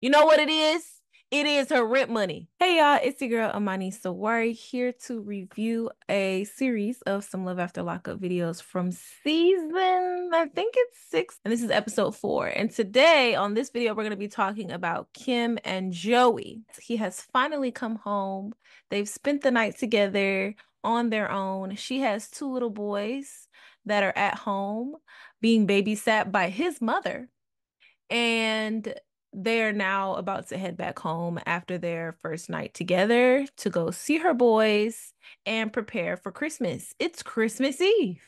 You know what it is? It is her rent money. Hey y'all, it's your girl Amani Sawari here to review a series of some Love After Lockup videos from season, I think it's 6, and this is episode 4. And today on this video, we're going to be talking about Kim and Joey. He has finally come home. They've spent the night together on their own. She has 2 little boys that are at home being babysat by his mother. And they're now about to head back home after their first night together to go see her boys and prepare for Christmas. It's Christmas Eve.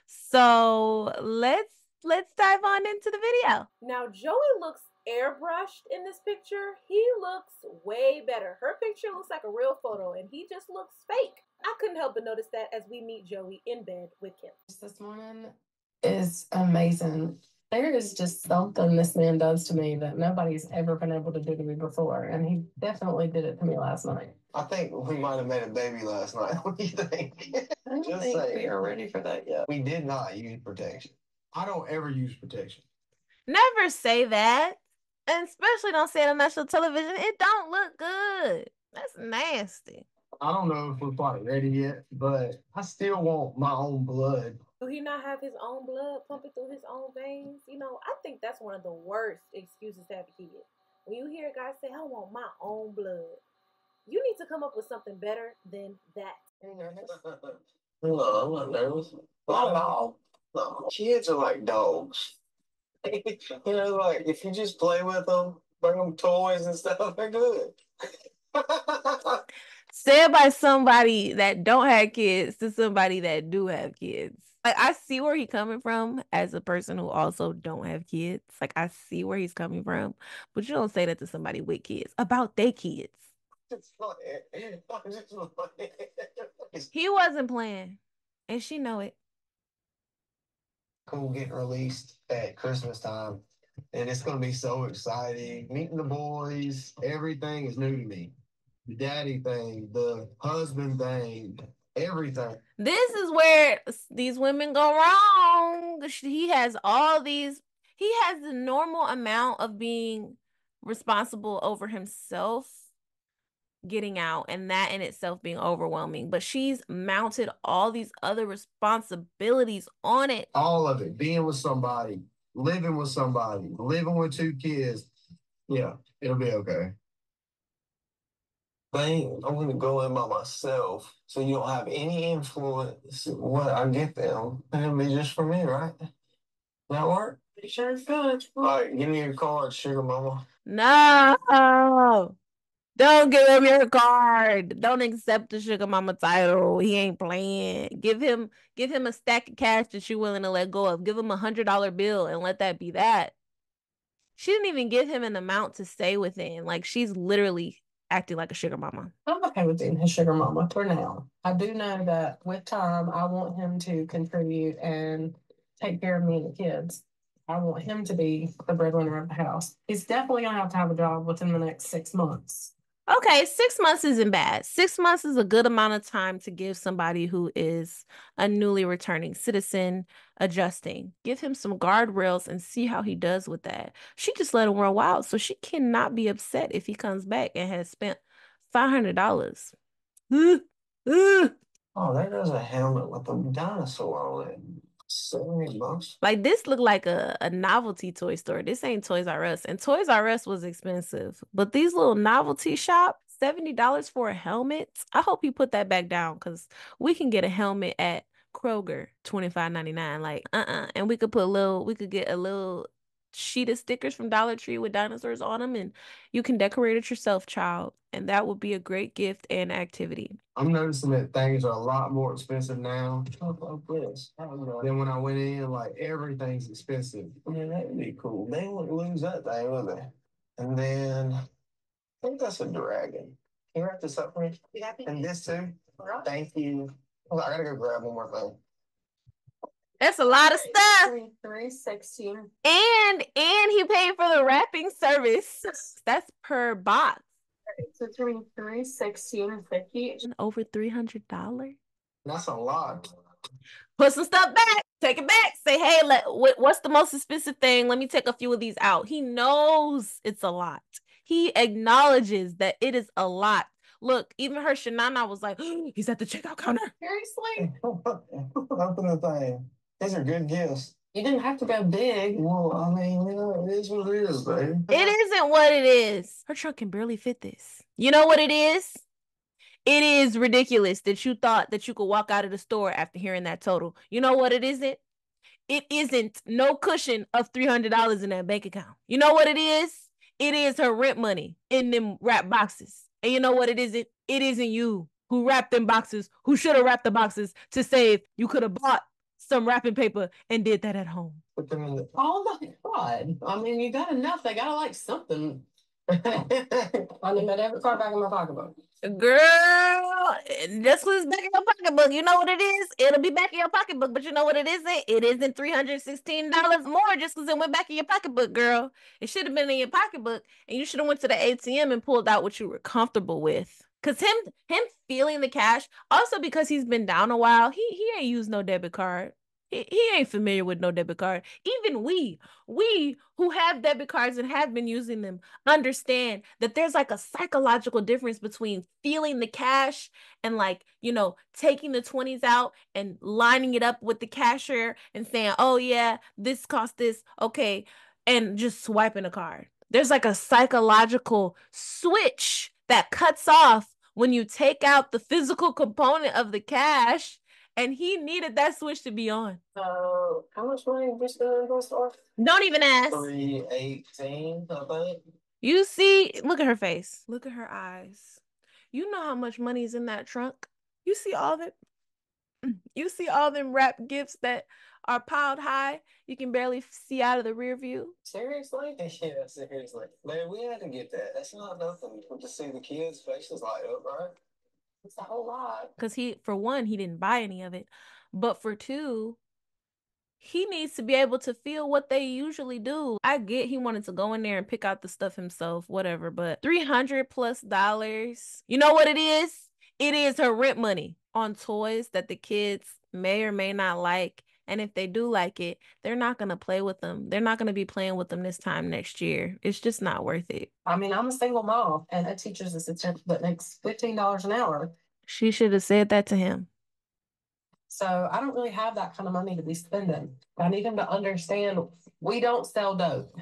So let's dive on into the video. Now, Joey looks airbrushed in this picture. He looks way better. Her picture looks like a real photo, and he just looks fake. I couldn't help but notice that as we meet Joey in bed with Kim. This morning is amazing. There is just something this man does to me that nobody's ever been able to do to me before, and he definitely did it to me last night. I think we might have made a baby last night. What do you think? I don't Just think saying. we are ready for that yet. We did not use protection. I don't ever use protection. Never say that. And especially don't say it on national television. It don't look good. That's nasty. I don't know if we're quite ready yet, but I still want my own blood. Do he not have his own blood pumping through his own veins? You know, I think that's one of the worst excuses to have a kid. When you hear a guy say, I want my own blood, you need to come up with something better than that. Are you nervous? No, I'm not nervous. Not at all. No, kids are like dogs. Like if you just play with them, bring them toys and stuff, they're good. Said by somebody that don't have kids to somebody that do have kids. Like, I see where he's coming from as a person who also don't have kids. Like, I see where he's coming from, but you don't say that to somebody with kids about their kids. He wasn't playing, and she know it. Cool getting released at Christmas time, and it's gonna be so exciting. Meeting the boys, everything is new to me. The daddy thing, the husband thing, everything. This is where these women go wrong. He has all these, he has the normal amount of being responsible over himself getting out, and that in itself being overwhelming, but she's mounted all these other responsibilities on it. All of it. Being with somebody, living with 2 kids. Yeah, it'll be okay. I'm gonna go in by myself, so you don't have any influence when I get them. It'll be just for me, right? That work? Pretty sure it's good. All right, give me your card, sugar mama. No, don't give him your card. Don't accept the sugar mama title. He ain't playing. Give him a stack of cash that you're willing to let go of. Give him $100 bill and let that be that. She didn't even give him an amount to stay within. Like, she's literally acting like a sugar mama. I'm okay with being his sugar mama for now. I do know that with time, I want him to contribute and take care of me and the kids. I want him to be the breadwinner of the house. He's definitely going to have a job within the next 6 months. Okay, 6 months isn't bad. 6 months is a good amount of time to give somebody who is a newly returning citizen adjusting. Give him some guardrails and see how he does with that. She just let him run wild, so she cannot be upset if he comes back and has spent $500. Oh, there goes a helmet with a dinosaur on it. $70. Like, this looked like a novelty toy store. This ain't Toys R Us. And Toys R Us was expensive. But these little novelty shops, $70 for a helmet. I hope you put that back down, because we can get a helmet at Kroger, $25.99. Like, and we could get a little sheet of stickers from Dollar Tree with dinosaurs on them, and you can decorate it yourself, child. And that would be a great gift and activity. I'm noticing that things are a lot more expensive now than when I went in. Like, everything's expensive. Yeah, that would be cool. They wouldn't lose that thing, would they? And then I think that's a dragon. Can you wrap this up for me? You happy? And this too. Thank you. Hold on, I gotta go grab one more thing. That's a lot of stuff. $3.60. And he paid for the wrapping service. That's per box. So between $3.60 and $50. Over $300. That's a lot. Put some stuff back. Take it back. Say, hey, what's the most expensive thing? Let me take a few of these out. He knows it's a lot. He acknowledges that it is a lot. Look, even her Shanana was like, he's at the checkout counter. Seriously? Open the thing. These are good gifts. You didn't have to go big. Well, I mean, it is what it is, baby. It isn't what it is. Her trunk can barely fit this. You know what it is? It is ridiculous that you thought that you could walk out of the store after hearing that total. You know what it isn't? It isn't no cushion of $300 in that bank account. You know what it is? It is her rent money in them wrap boxes. And you know what it isn't? It isn't you who wrapped them boxes, who should have wrapped the boxes to save. You could have bought some wrapping paper and did that at home. Oh my God. I mean, you got enough. They got to like something. I need my debit card back in my pocketbook. Girl, just because it's back in your pocketbook, you know what it is? It'll be back in your pocketbook, but you know what it isn't? It isn't $316 more just because it went back in your pocketbook, girl. It should have been in your pocketbook, and you should have went to the ATM and pulled out what you were comfortable with. Cause him feeling the cash, also because he's been down a while, he ain't used no debit card. He ain't familiar with no debit card. Even we who have debit cards and have been using them understand that there's like a psychological difference between feeling the cash and like, you know, taking the 20s out and lining it up with the cashier and saying, oh yeah, this cost this, okay, and just swiping a card. There's like a psychological switch that cuts off when you take out the physical component of the cash. And he needed that switch to be on. So, how much money did we spend in the store? Don't even ask. 318, I think. You see, look at her face. Look at her eyes. You know how much money is in that trunk. You see all them wrapped gifts that are piled high. You can barely see out of the rear view. Seriously? Yeah, seriously. Man, we had to get that. That's not nothing. To see the kids' faces light up, right? It's a whole lot. Because for one, he didn't buy any of it. But for two, he needs to be able to feel what they usually do. I get he wanted to go in there and pick out the stuff himself, whatever, but $300+. You know what it is? It is her rent money on toys that the kids may or may not like. And if they do like it, they're not going to play with them. They're not going to be playing with them this time next year. It's just not worth it. I mean, I'm a single mom and a teacher's assistant that makes $15 an hour. She should have said that to him. So I don't really have that kind of money to be spending. I need him to understand we don't sell dope.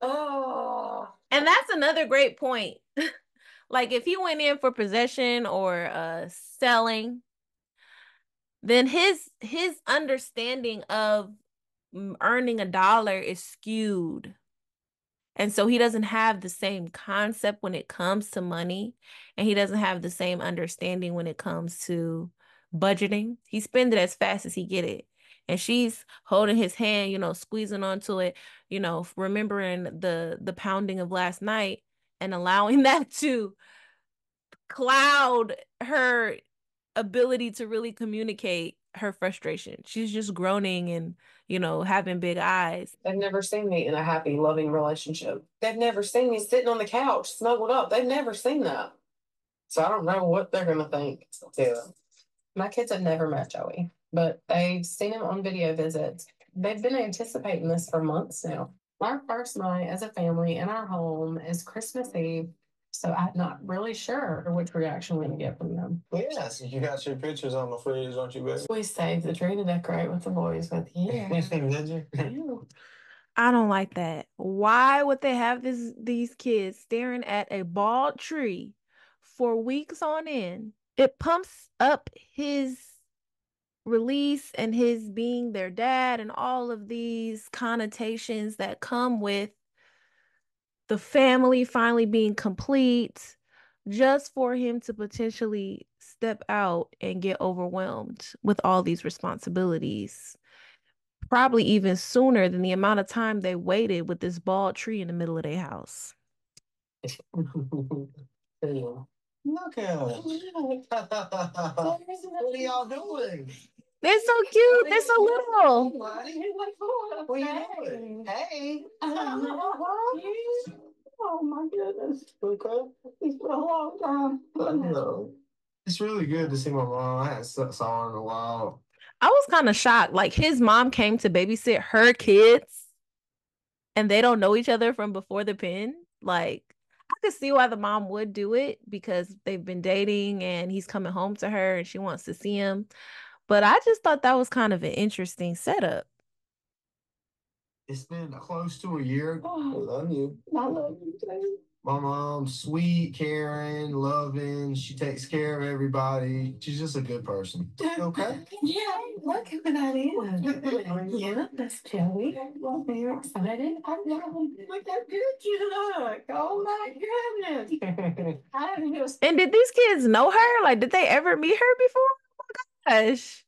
And that's another great point. Like if he went in for possession or selling, then his understanding of earning $1 is skewed. And so he doesn't have the same concept when it comes to money, and he doesn't have the same understanding when it comes to budgeting. He spends it as fast as he get it. And she's holding his hand, you know, squeezing onto it, you know, remembering the pounding of last night and allowing that to cloud her ability to really communicate her frustration. She's just groaning and, you know, having big eyes. They've never seen me in a happy, loving relationship. They've never seen me sitting on the couch, snuggled up. They've never seen that. So I don't know what they're going to think. Yeah. My kids have never met Joey, but they've seen him on video visits. They've been anticipating this for months now. Our first night as a family in our home is Christmas Eve. So I'm not really sure which reaction we're going to get from them. Yeah, so you got your pictures on the fridge, don't you, baby? We saved the tree to decorate with the boys with. Yeah. Did you? Yeah. I don't like that. Why would they have these kids staring at a bald tree for weeks on end? It pumps up his release and his being their dad and all of these connotations that come with the family finally being complete, just for him to potentially step out and get overwhelmed with all these responsibilities. Probably even sooner than the amount of time they waited with this bald tree in the middle of their house. Look at us. What are y'all doing? They're so cute. They're so little. What are you doing? Hey. Oh my goodness. Okay. It's been a long time. I know. It's really good to see my mom. I hadn't saw her in a while. I was kind of shocked. Like his mom came to babysit her kids and they don't know each other from before the pen. Like I could see why the mom would do it because they've been dating and he's coming home to her and she wants to see him. But I just thought that was kind of an interesting setup. It's been close to a year. Oh, I love you. I love you too. My mom's sweet, caring, loving. She takes care of everybody. She's just a good person. Okay? Yeah, look who that is. Yeah, that's Joey. Well, very excited. I know. Look how good you look. Oh my goodness. I'm just. And did these kids know her? Like, did they ever meet her before? Oh my gosh.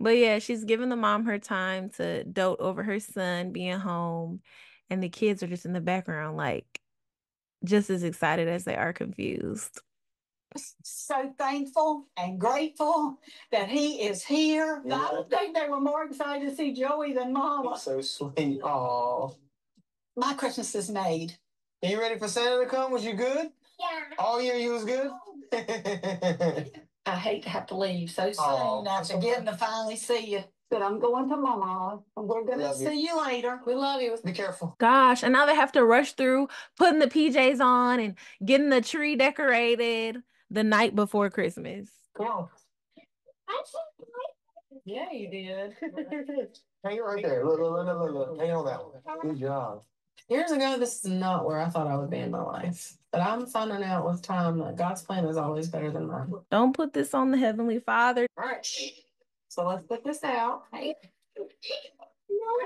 But yeah, she's giving the mom her time to dote over her son being home. And the kids are just in the background, like, just as excited as they are confused. So thankful and grateful that he is here. Yeah. I don't think they were more excited to see Joey than Mama. So sweet. Aw. My Christmas is made. Are you ready for Santa to come? Was you good? Yeah. All year you was good? I hate to have to leave so soon Aw, after getting to finally see you. But I'm going to Mama, and we're going to Love you. see you later. We love you. Be careful. Gosh, and now they have to rush through putting the PJs on and getting the tree decorated the night before Christmas. Cool. Yeah, you did. Hang it right there. Look. Hang on that one. Good job. Years ago, this is not where I thought I would be in my life. But I'm finding out with time that God's plan is always better than mine. Don't put this on the Heavenly Father. All right. So let's put this out. Hey.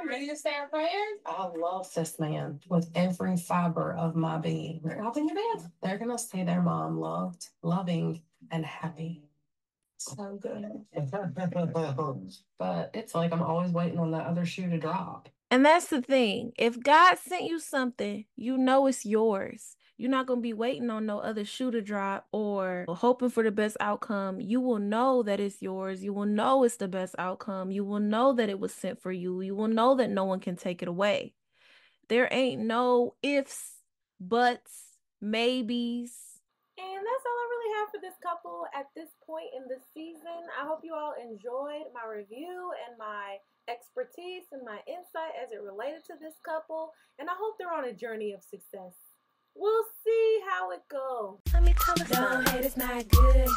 Ready to say our prayers? I love this man with every fiber of my being. They're up in your bed. They're going to see their mom loved, loving, and happy. So good. But it's like I'm always waiting on that other shoe to drop. And that's the thing. If God sent you something, you know it's yours. You're not going to be waiting on no other shoe to drop or hoping for the best outcome. You will know that it's yours. You will know it's the best outcome. You will know that it was sent for you. You will know that no one can take it away. There ain't no ifs, buts, maybes. And that's all I really have for this couple at this point in the season. I hope you all enjoyed my review and my expertise and my insight as it related to this couple. And I hope they're on a journey of success. We'll see how it goes. Let me tell you, don't hate, it's not good.